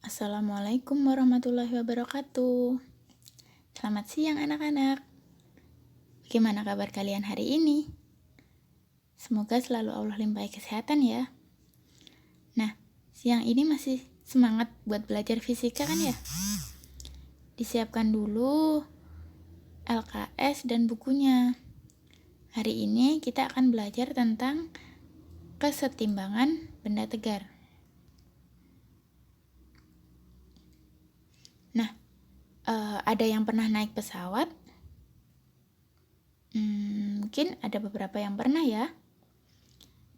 Assalamualaikum warahmatullahi wabarakatuh. Selamat siang anak-anak. Bagaimana kabar kalian hari ini? Semoga selalu Allah limpahi kesehatan ya. Nah, siang ini masih semangat buat belajar fisika kan ya? Disiapkan dulu LKS dan bukunya. Hari ini kita akan belajar tentang kesetimbangan benda tegar. Nah, ada yang pernah naik pesawat? Mungkin ada beberapa yang pernah ya.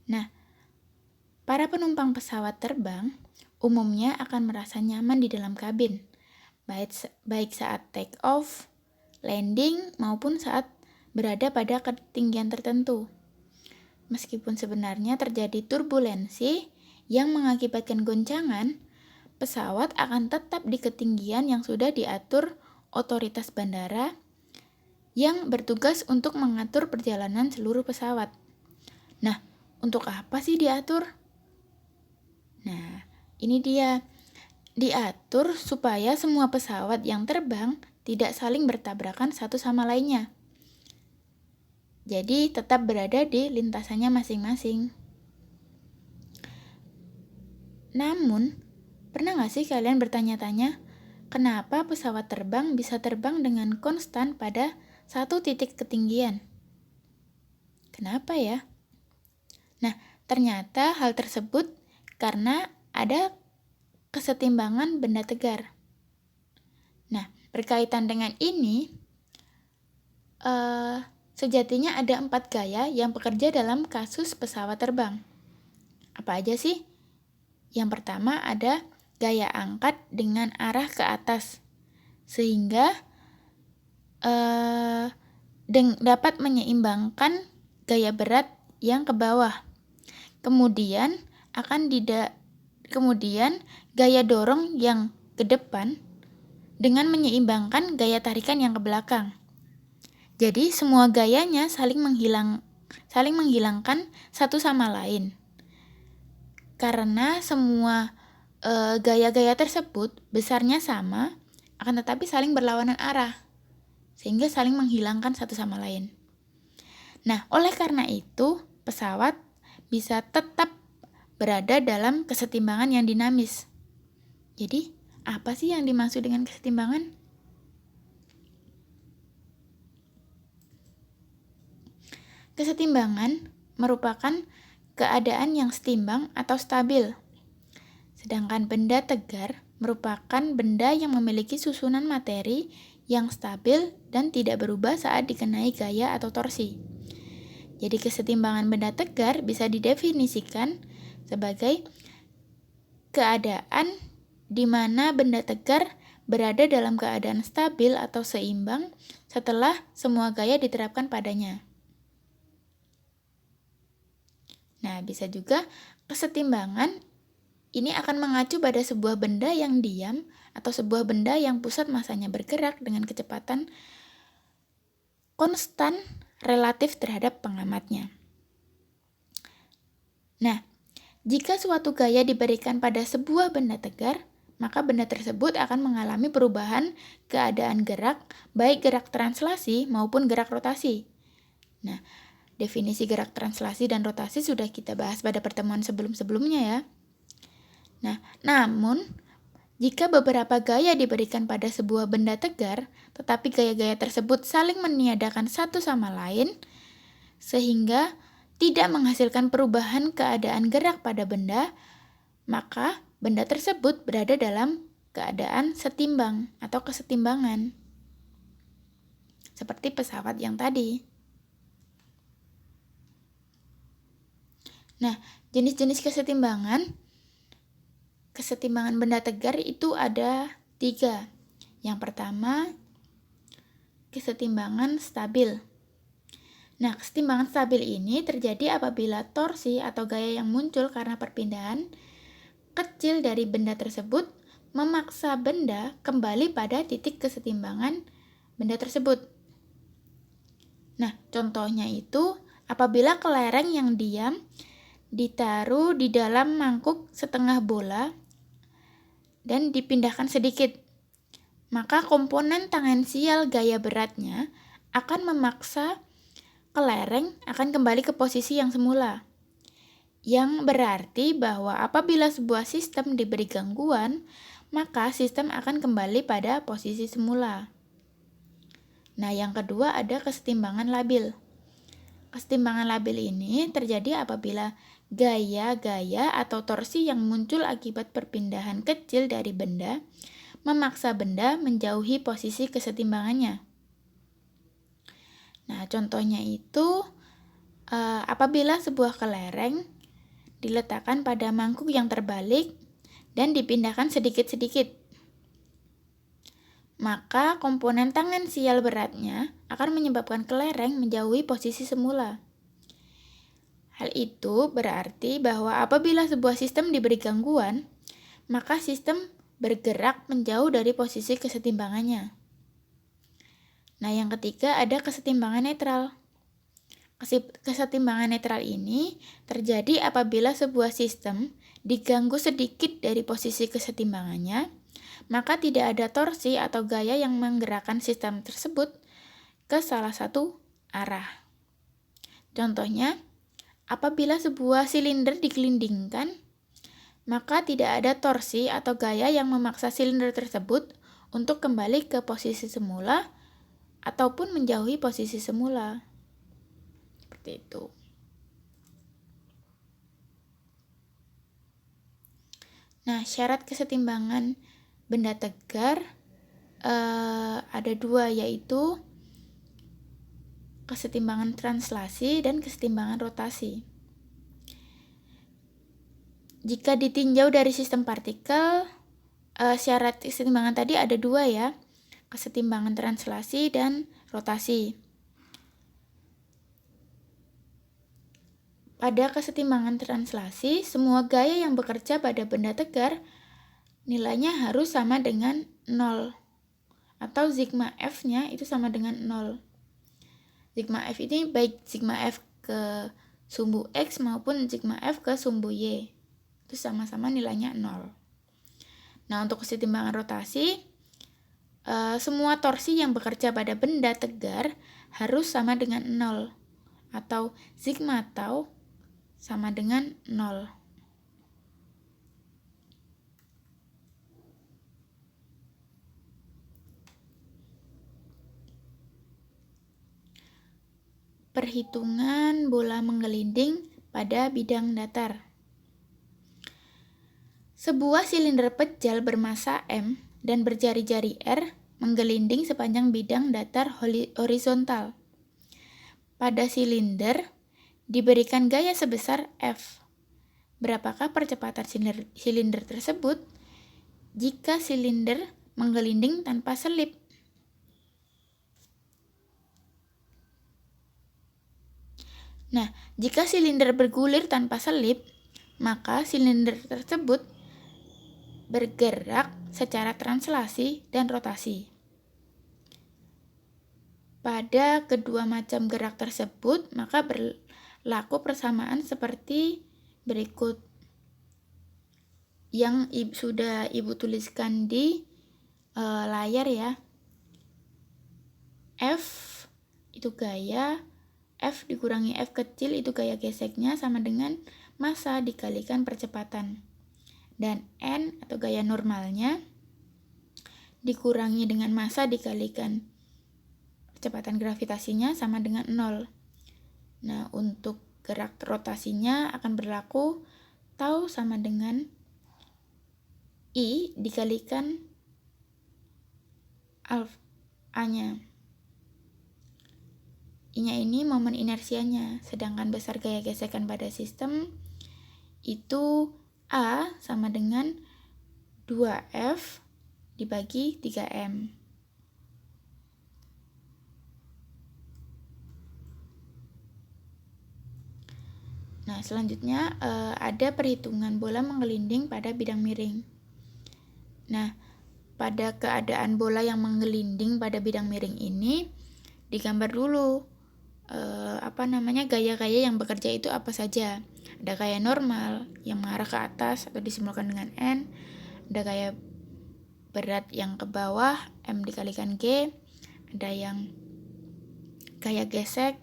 Nah, para penumpang pesawat terbang umumnya akan merasa nyaman di dalam kabin, baik saat take off, landing, maupun saat berada pada ketinggian tertentu. Meskipun sebenarnya terjadi turbulensi yang mengakibatkan goncangan, pesawat akan tetap di ketinggian yang sudah diatur otoritas bandara yang bertugas untuk mengatur perjalanan seluruh pesawat. Nah, untuk apa sih diatur? Nah, ini dia. Diatur supaya semua pesawat yang terbang tidak saling bertabrakan satu sama lainnya. Jadi, tetap berada di lintasannya masing-masing. Namun, pernah nggak sih kalian bertanya-tanya, kenapa pesawat terbang bisa terbang dengan konstan pada satu titik ketinggian? Kenapa ya? Nah, ternyata hal tersebut karena ada kesetimbangan benda tegar. Nah, berkaitan dengan ini, sejatinya ada 4 gaya yang bekerja dalam kasus pesawat terbang. Apa aja sih? Yang pertama ada gaya angkat dengan arah ke atas, sehingga dapat menyeimbangkan gaya berat yang ke bawah. Kemudian gaya dorong yang ke depan dengan menyeimbangkan gaya tarikan yang ke belakang. Jadi semua gayanya saling menghilangkan satu sama lain. Karena semua gaya-gaya tersebut besarnya sama, akan tetapi saling berlawanan arah, sehingga saling menghilangkan satu sama lain. Nah, oleh karena itu, pesawat bisa tetap berada dalam kesetimbangan yang dinamis. Jadi, apa sih yang dimaksud dengan kesetimbangan? Kesetimbangan merupakan keadaan yang setimbang atau stabil. Sedangkan benda tegar merupakan benda yang memiliki susunan materi yang stabil dan tidak berubah saat dikenai gaya atau torsi. Jadi kesetimbangan benda tegar bisa didefinisikan sebagai keadaan di mana benda tegar berada dalam keadaan stabil atau seimbang setelah semua gaya diterapkan padanya. Nah, bisa juga kesetimbangan ini akan mengacu pada sebuah benda yang diam atau sebuah benda yang pusat masanya bergerak dengan kecepatan konstan relatif terhadap pengamatnya. Nah, jika suatu gaya diberikan pada sebuah benda tegar, maka benda tersebut akan mengalami perubahan keadaan gerak, baik gerak translasi maupun gerak rotasi. Nah, definisi gerak translasi dan rotasi sudah kita bahas pada pertemuan sebelum-sebelumnya ya. Nah, namun jika beberapa gaya diberikan pada sebuah benda tegar, tetapi gaya-gaya tersebut saling meniadakan satu sama lain, sehingga tidak menghasilkan perubahan keadaan gerak pada benda, maka benda tersebut berada dalam keadaan setimbang atau kesetimbangan. Seperti pesawat yang tadi. Nah, jenis-jenis kesetimbangan benda tegar itu ada 3. Yang pertama, kesetimbangan stabil. Nah, kesetimbangan stabil ini terjadi apabila torsi atau gaya yang muncul karena perpindahan kecil dari benda tersebut memaksa benda kembali pada titik kesetimbangan benda tersebut. Nah, contohnya itu apabila kelereng yang diam ditaruh di dalam mangkuk setengah bola dan dipindahkan sedikit. Maka komponen tangensial gaya beratnya akan memaksa kelereng akan kembali ke posisi yang semula. Yang berarti bahwa apabila sebuah sistem diberi gangguan, maka sistem akan kembali pada posisi semula. Nah, yang kedua ada kesetimbangan labil. Kesetimbangan labil ini terjadi apabila gaya-gaya atau torsi yang muncul akibat perpindahan kecil dari benda memaksa benda menjauhi posisi kesetimbangannya. Nah, contohnya itu apabila sebuah kelereng diletakkan pada mangkuk yang terbalik dan dipindahkan sedikit-sedikit, maka komponen tangensial beratnya akan menyebabkan kelereng menjauhi posisi semula. Hal itu berarti bahwa apabila sebuah sistem diberi gangguan, maka sistem bergerak menjauh dari posisi kesetimbangannya. Nah, yang ketiga ada kesetimbangan netral. Kesetimbangan netral ini terjadi apabila sebuah sistem diganggu sedikit dari posisi kesetimbangannya, maka tidak ada torsi atau gaya yang menggerakkan sistem tersebut ke salah satu arah. Contohnya, apabila sebuah silinder digelindingkan, maka tidak ada torsi atau gaya yang memaksa silinder tersebut untuk kembali ke posisi semula ataupun menjauhi posisi semula. Seperti itu. Nah, syarat kesetimbangan benda tegar ada dua, yaitu kesetimbangan translasi dan kesetimbangan rotasi. Jika ditinjau dari sistem partikel, syarat kesetimbangan tadi ada dua ya, kesetimbangan translasi dan rotasi. Pada kesetimbangan translasi, semua gaya yang bekerja pada benda tegar nilainya harus sama dengan 0, atau sigma F-nya itu sama dengan 0. Sigma F ini baik sigma F ke sumbu X maupun sigma F ke sumbu Y. Itu sama-sama nilainya 0. Nah, untuk kesetimbangan rotasi, semua torsi yang bekerja pada benda tegar harus sama dengan 0, atau sigma tau sama dengan 0. Perhitungan bola menggelinding pada bidang datar. Sebuah silinder pejal bermassa M dan berjari-jari R menggelinding sepanjang bidang datar horizontal. Pada silinder diberikan gaya sebesar F. Berapakah percepatan silinder tersebut jika silinder menggelinding tanpa selip? Nah, jika silinder bergulir tanpa selip, maka silinder tersebut bergerak secara translasi dan rotasi. Pada kedua macam gerak tersebut, maka berlaku persamaan seperti berikut yang sudah Ibu tuliskan di layar ya. F itu gaya, F dikurangi F kecil itu gaya geseknya sama dengan massa dikalikan percepatan. Dan N atau gaya normalnya dikurangi dengan massa dikalikan kecepatan gravitasinya sama dengan 0. Nah, untuk gerak rotasinya akan berlaku tau sama dengan I dikalikan A-nya. I-nya ini momen inersianya, sedangkan besar gaya gesekan pada sistem itu A sama dengan 2F dibagi 3M. Nah, selanjutnya ada perhitungan bola menggelinding pada bidang miring. Nah, pada keadaan bola yang menggelinding pada bidang miring ini digambar dulu gaya-gaya yang bekerja itu apa saja. Ada gaya normal yang mengarah ke atas atau disimbolkan dengan N, ada gaya berat yang ke bawah, M dikalikan G. Ada yang gaya gesek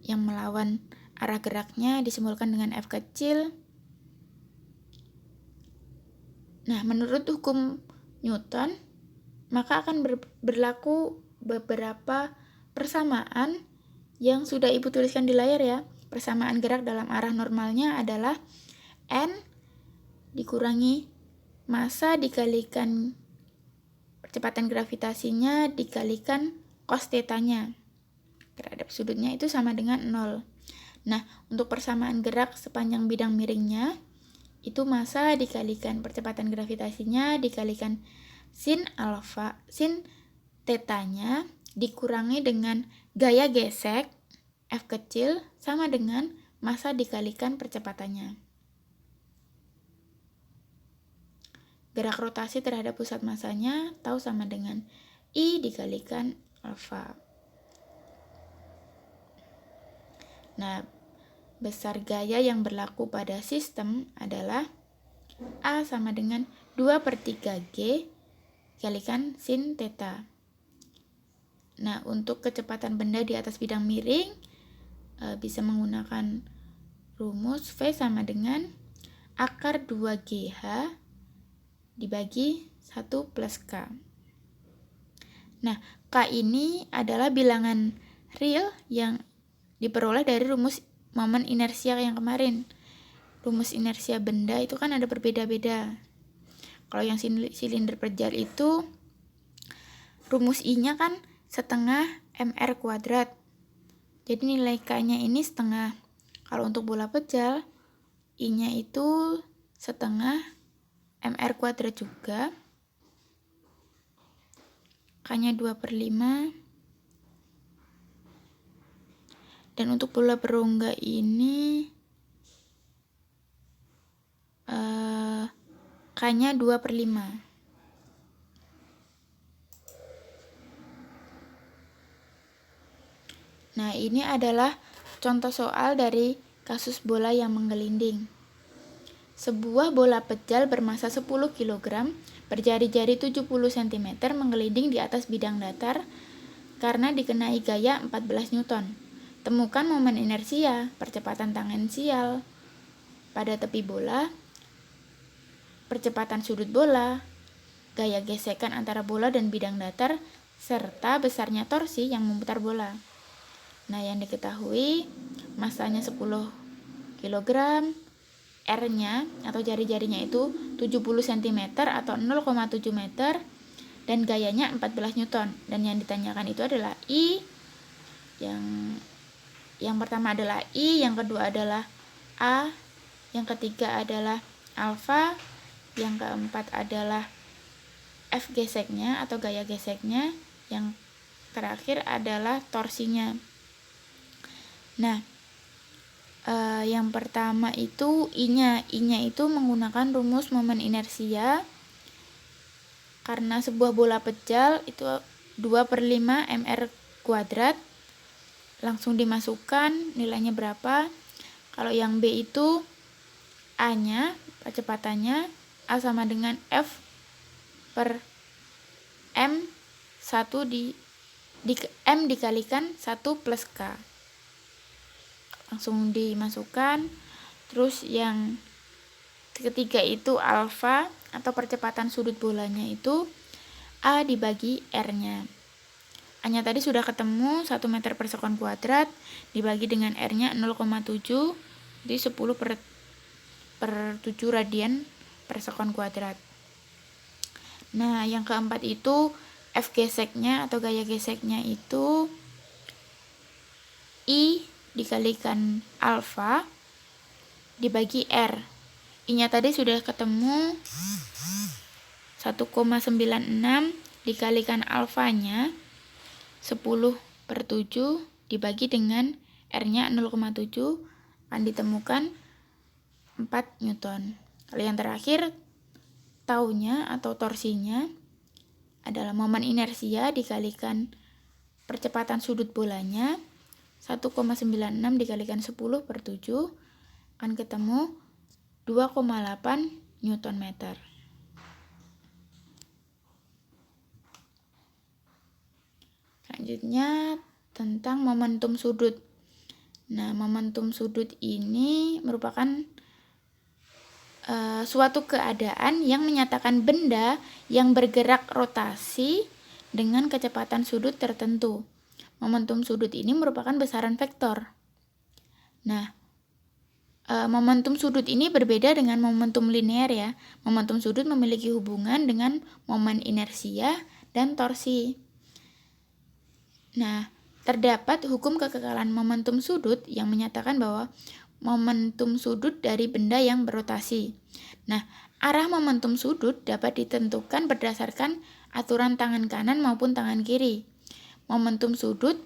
yang melawan arah geraknya disimbolkan dengan F kecil. Nah, menurut hukum Newton, maka akan berlaku beberapa persamaan yang sudah Ibu tuliskan di layar ya. Persamaan gerak dalam arah normalnya adalah N dikurangi massa dikalikan percepatan gravitasinya dikalikan cos θ-nya. Terhadap sudutnya itu sama dengan 0. Nah, untuk persamaan gerak sepanjang bidang miringnya, itu massa dikalikan percepatan gravitasinya dikalikan sin θ-nya dikurangi dengan gaya gesek F kecil sama dengan massa dikalikan percepatannya. Gerak rotasi terhadap pusat massanya tahu sama dengan I dikalikan alfa. Nah, besar gaya yang berlaku pada sistem adalah A sama dengan 2/3G dikalikan sin θ. Nah, untuk kecepatan benda di atas bidang miring, bisa menggunakan rumus V sama dengan akar 2GH dibagi 1 plus K. Nah, K ini adalah bilangan real yang diperoleh dari rumus momen inersia yang kemarin. Rumus inersia benda itu kan ada berbeda-beda. Kalau yang silinder pejal itu rumus I-nya kan setengah mr kuadrat. Jadi nilai K-nya ini setengah. Kalau untuk bola pejal, I-nya itu setengah mr kuadrat juga. K-nya 2/5. Dan untuk bola perongga ini K-nya 2/5. Nah, ini adalah contoh soal dari kasus bola yang menggelinding. Sebuah bola pejal bermassa 10 kg berjari-jari 70 cm menggelinding di atas bidang datar karena dikenai gaya 14 Newton. Temukan momen inersia, percepatan tangensial pada tepi bola, percepatan sudut bola, gaya gesekan antara bola dan bidang datar, serta besarnya torsi yang memutar bola. Nah, yang diketahui massanya 10 kg, R-nya atau jari-jarinya itu 70 cm atau 0,7 meter, dan gayanya 14 Newton. Dan yang ditanyakan itu adalah I, yang pertama adalah I, yang kedua adalah A, yang ketiga adalah alfa, yang keempat adalah F geseknya atau gaya geseknya, yang terakhir adalah torsinya. Nah, yang pertama itu I-nya itu menggunakan rumus momen inersia. Karena sebuah bola pejal itu 2/5 mr kuadrat, langsung dimasukkan nilainya berapa. Kalau yang B itu A-nya, percepatannya A sama dengan F per M 1 M dikalikan 1 plus K. Langsung dimasukkan. Terus yang ketiga itu alfa atau percepatan sudut bolanya itu A dibagi R-nya. A-nya tadi sudah ketemu 1 meter per sekon kuadrat dibagi dengan R-nya 0,7, jadi 10 per 7 radian per sekon kuadrat. Nah, yang keempat itu F geseknya atau gaya geseknya itu I dikalikan alfa dibagi R. I-nya tadi sudah ketemu 1,96 dikalikan alfanya 10 per 7 dibagi dengan R-nya 0,7 akan ditemukan 4 Newton. Kalau yang terakhir taunya atau torsinya adalah momen inersia dikalikan percepatan sudut bolanya 1,96 dikalikan 10 per 7 akan ketemu 2,8 Newton meter. Selanjutnya tentang momentum sudut. Nah, momentum sudut ini merupakan suatu keadaan yang menyatakan benda yang bergerak rotasi dengan kecepatan sudut tertentu. Momentum sudut ini merupakan besaran vektor. Nah, momentum sudut ini berbeda dengan momentum linear ya. Momentum sudut memiliki hubungan dengan momen inersia dan torsi. Nah, terdapat hukum kekekalan momentum sudut yang menyatakan bahwa momentum sudut dari benda yang berotasi. Nah, arah momentum sudut dapat ditentukan berdasarkan aturan tangan kanan maupun tangan kiri. Momentum sudut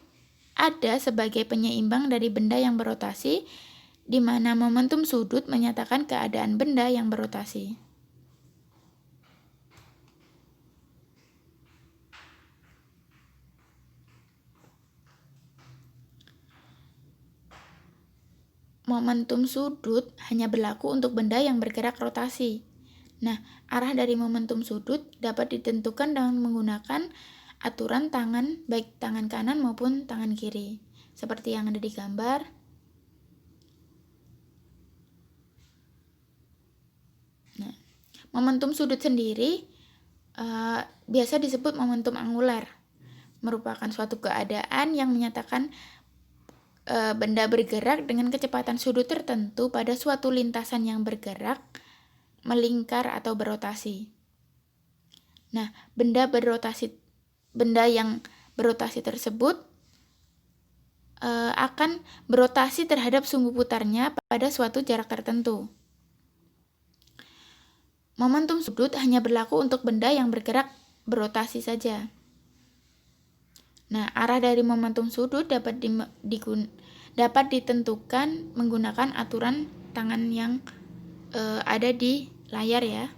ada sebagai penyeimbang dari benda yang berotasi, di mana momentum sudut menyatakan keadaan benda yang berotasi. Momentum sudut hanya berlaku untuk benda yang bergerak rotasi. Nah, arah dari momentum sudut dapat ditentukan dengan menggunakan aturan tangan, baik tangan kanan maupun tangan kiri, seperti yang ada di gambar. Nah, momentum sudut sendiri biasa disebut momentum angular, merupakan suatu keadaan yang menyatakan benda bergerak dengan kecepatan sudut tertentu pada suatu lintasan yang bergerak, melingkar atau berotasi. Nah, benda yang berotasi tersebut akan berotasi terhadap sumbu putarnya pada suatu jarak tertentu. Momentum sudut hanya berlaku untuk benda yang bergerak berotasi saja. Nah, arah dari momentum sudut dapat ditentukan menggunakan aturan tangan yang ada di layar ya.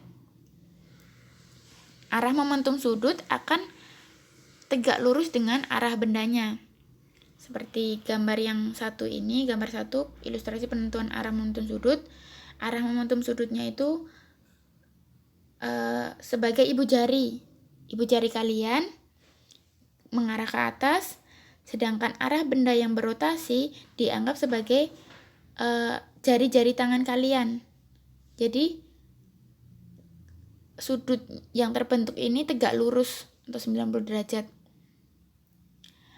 Arah momentum sudut akan tegak lurus dengan arah bendanya. Seperti gambar yang satu ini, gambar 1, ilustrasi penentuan arah momentum sudut. Arah momentum sudutnya itu sebagai ibu jari kalian mengarah ke atas, sedangkan arah benda yang berotasi dianggap sebagai jari-jari tangan kalian. Jadi sudut yang terbentuk ini tegak lurus atau 90 derajat.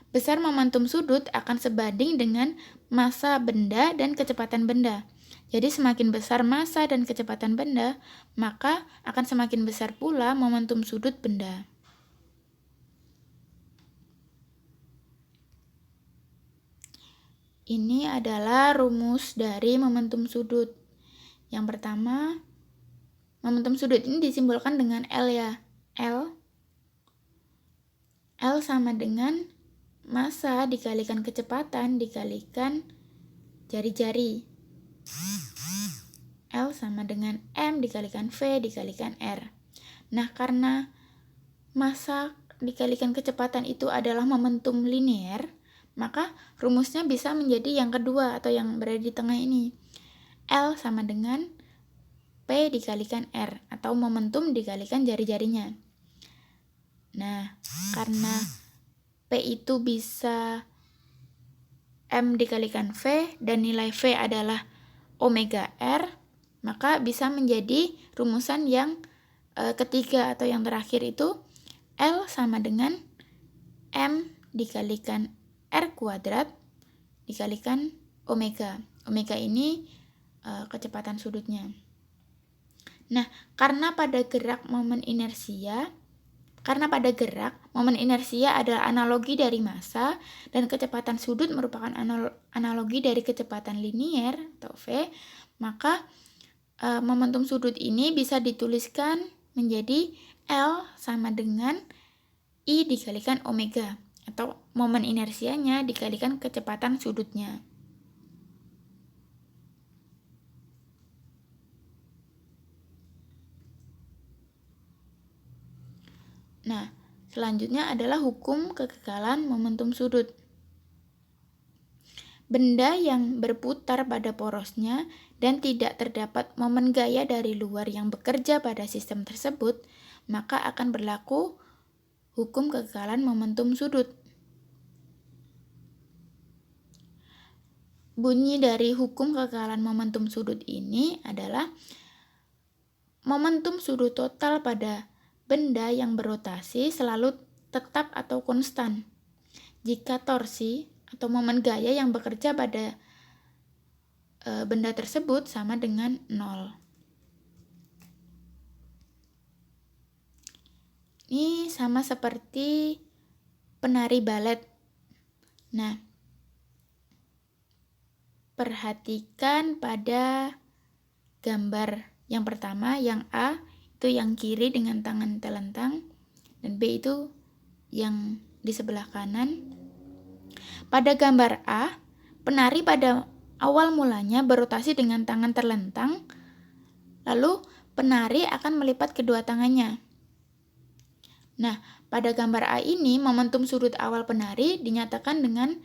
Besar momentum sudut akan sebanding dengan massa benda dan kecepatan benda. Jadi semakin besar massa dan kecepatan benda, maka akan semakin besar pula momentum sudut benda. Ini adalah rumus dari momentum sudut. Yang pertama, momentum sudut ini disimbolkan dengan L ya. L sama dengan massa dikalikan kecepatan dikalikan jari-jari. L sama dengan M dikalikan V dikalikan R. Nah, karena massa dikalikan kecepatan itu adalah momentum linear, maka rumusnya bisa menjadi yang kedua atau yang berada di tengah ini. L sama dengan P dikalikan R atau momentum dikalikan jari-jarinya. Nah, karena P itu bisa M dikalikan V dan nilai V adalah omega R, maka bisa menjadi rumusan yang ketiga atau yang terakhir itu L sama dengan M dikalikan R kuadrat dikalikan omega. Omega ini kecepatan sudutnya. Nah, karena pada gerak momen inersia adalah analogi dari massa dan kecepatan sudut merupakan analogi dari kecepatan linier atau V, maka momentum sudut ini bisa dituliskan menjadi L sama dengan I dikalikan omega atau momen inersianya dikalikan kecepatan sudutnya. Nah, selanjutnya adalah hukum kekekalan momentum sudut. Benda yang berputar pada porosnya dan tidak terdapat momen gaya dari luar yang bekerja pada sistem tersebut, maka akan berlaku hukum kekekalan momentum sudut. bunyi dari hukum kekekalan momentum sudut ini adalah momentum sudut total pada benda yang berotasi selalu tetap atau konstan jika torsi atau momen gaya yang bekerja pada benda tersebut sama dengan 0. Ini sama seperti penari balet. Nah, perhatikan pada gambar yang pertama, yang A itu yang kiri dengan tangan telentang, dan B itu yang di sebelah kanan. Pada gambar A, penari pada awal mulanya berotasi dengan tangan terlentang, lalu penari akan melipat kedua tangannya. Nah, pada gambar A ini, momentum sudut awal penari dinyatakan dengan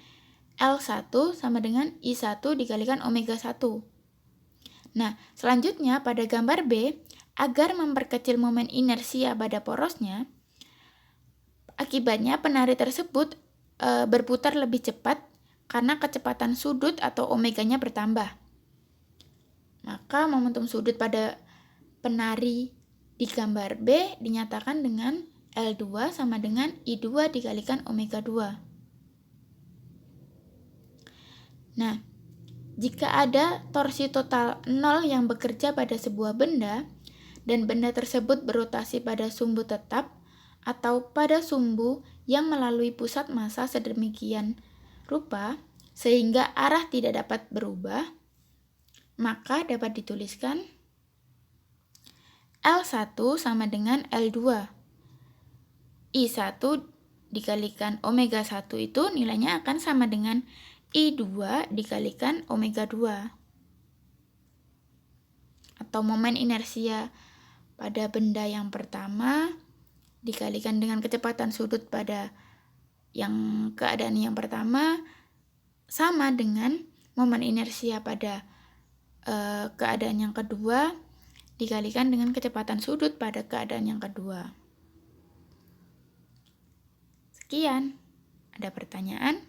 L1 sama dengan I1 dikalikan omega 1. Nah, selanjutnya pada gambar B, agar memperkecil momen inersia pada porosnya, akibatnya penari tersebut berputar lebih cepat karena kecepatan sudut atau omeganya bertambah. Maka momentum sudut pada penari di gambar B dinyatakan dengan L2 sama dengan I2 dikalikan omega 2. Nah, jika ada torsi total 0 yang bekerja pada sebuah benda, dan benda tersebut berotasi pada sumbu tetap atau pada sumbu yang melalui pusat massa sedemikian rupa sehingga arah tidak dapat berubah, maka dapat dituliskan L1 sama dengan L2. I1 dikalikan omega 1 itu nilainya akan sama dengan I2 dikalikan omega 2. Atau momen inersia pada benda yang pertama dikalikan dengan kecepatan sudut pada yang keadaan yang pertama sama dengan momen inersia pada keadaan yang kedua dikalikan dengan kecepatan sudut pada keadaan yang kedua. Sekian. Ada pertanyaan?